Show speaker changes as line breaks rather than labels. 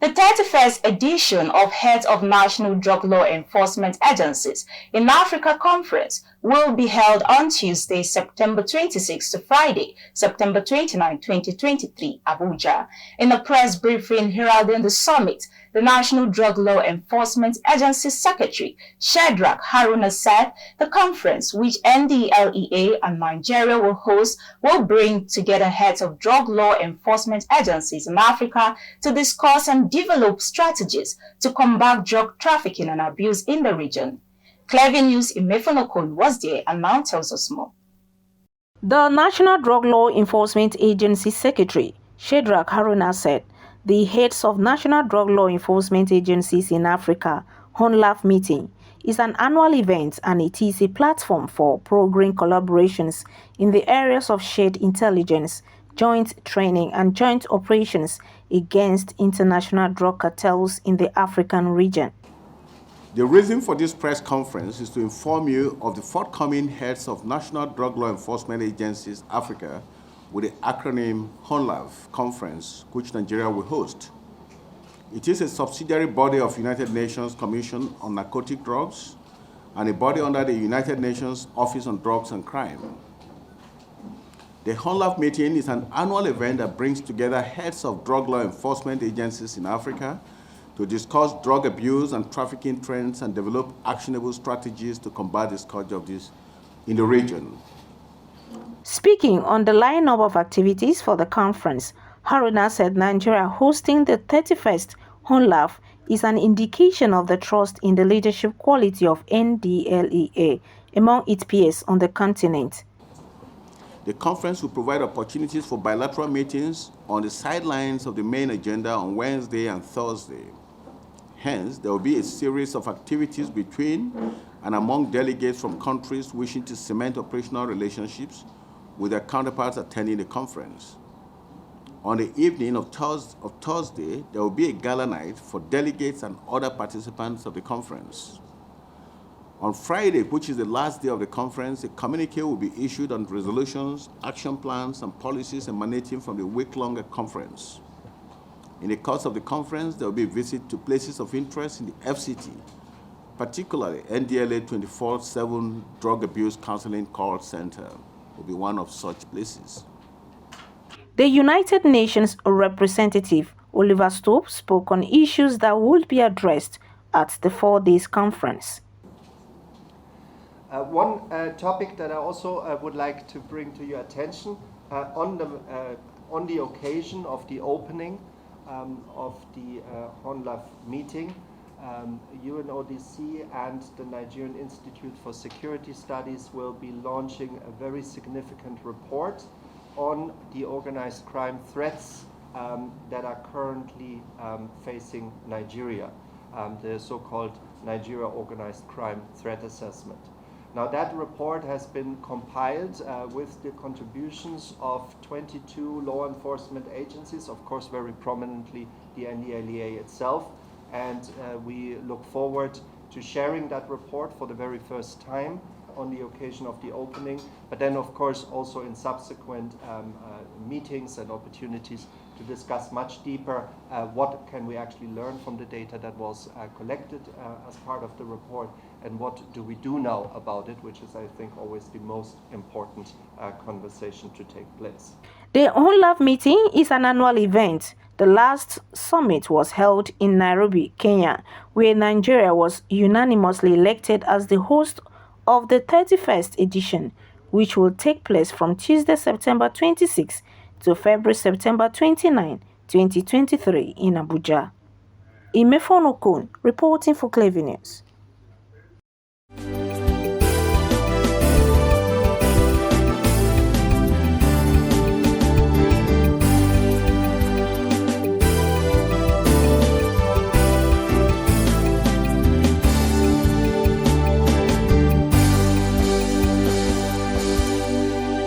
The 31st edition of Heads of National Drug Law Enforcement Agencies in Africa Conference will be held on Tuesday, September 26 to Friday, September 29, 2023, Abuja. In a press briefing heralding the summit, the National Drug Law Enforcement Agency Secretary, Shadrach Haruna, said the conference, which NDLEA and Nigeria will host, will bring together heads of drug law enforcement agencies in Africa to discuss and develop strategies to combat drug trafficking and abuse in the region. Clever News Imefonokon was there and now tells us more.
The National Drug Law Enforcement Agency Secretary, Shadrach Haruna, said the heads of national drug law enforcement agencies in Africa Honlaf meeting is an annual event, and it is a platform for progress collaborations in the areas of shared intelligence, joint training, and joint operations against international drug cartels in the African region.
The reason for this press conference is to inform you of the forthcoming Heads of National Drug Law Enforcement Agencies Africa with the acronym Honlaf Conference, which Nigeria will host. It is a subsidiary body of United Nations Commission on Narcotic Drugs and a body under the United Nations Office on Drugs and Crime. The Honlaf meeting is an annual event that brings together heads of drug law enforcement agencies in Africa to discuss drug abuse and trafficking trends and develop actionable strategies to combat the scourge of this in the region.
Speaking on the lineup of activities for the conference, Haruna said Nigeria hosting the 31st Honlaf is an indication of the trust in the leadership quality of NDLEA among its peers on the continent.
The conference will provide opportunities for bilateral meetings on the sidelines of the main agenda on Wednesday and Thursday. Hence, there will be a series of activities between and among delegates from countries wishing to cement operational relationships with their counterparts attending the conference. On the evening of Thursday, there will be a gala night for delegates and other participants of the conference. On Friday, which is the last day of the conference, a communique will be issued on resolutions, action plans, and policies emanating from the week-long conference. In the course of the conference, there will be a visit to places of interest in the FCT, particularly NDLEA 24/7 Drug Abuse Counseling Call Center will be one of such places.
The United Nations representative, Oliver Stope, spoke on issues that would be addressed at the 4-day conference.
One topic that I also would like to bring to your attention on the occasion of the opening of the Honlaf meeting, UNODC and the Nigerian Institute for Security Studies will be launching a very significant report on the organized crime threats that are currently facing Nigeria, the so-called Nigeria Organized Crime Threat Assessment. Now, that report has been compiled with the contributions of 22 law enforcement agencies, of course very prominently the NDLEA itself, and we look forward to sharing that report for the very first time on the occasion of the opening, but then of course also in subsequent meetings and opportunities to discuss much deeper what can we actually learn from the data that was collected as part of the report, and what do we do now about it, which is, I think, always the most important conversation to take place.
The Honlaf meeting is an annual event. The last summit was held in Nairobi, Kenya, where Nigeria was unanimously elected as the host of the 31st edition, which will take place from Tuesday, September 26 to February, September 29, 2023 in Abuja. Imefonokon reporting for Clever News.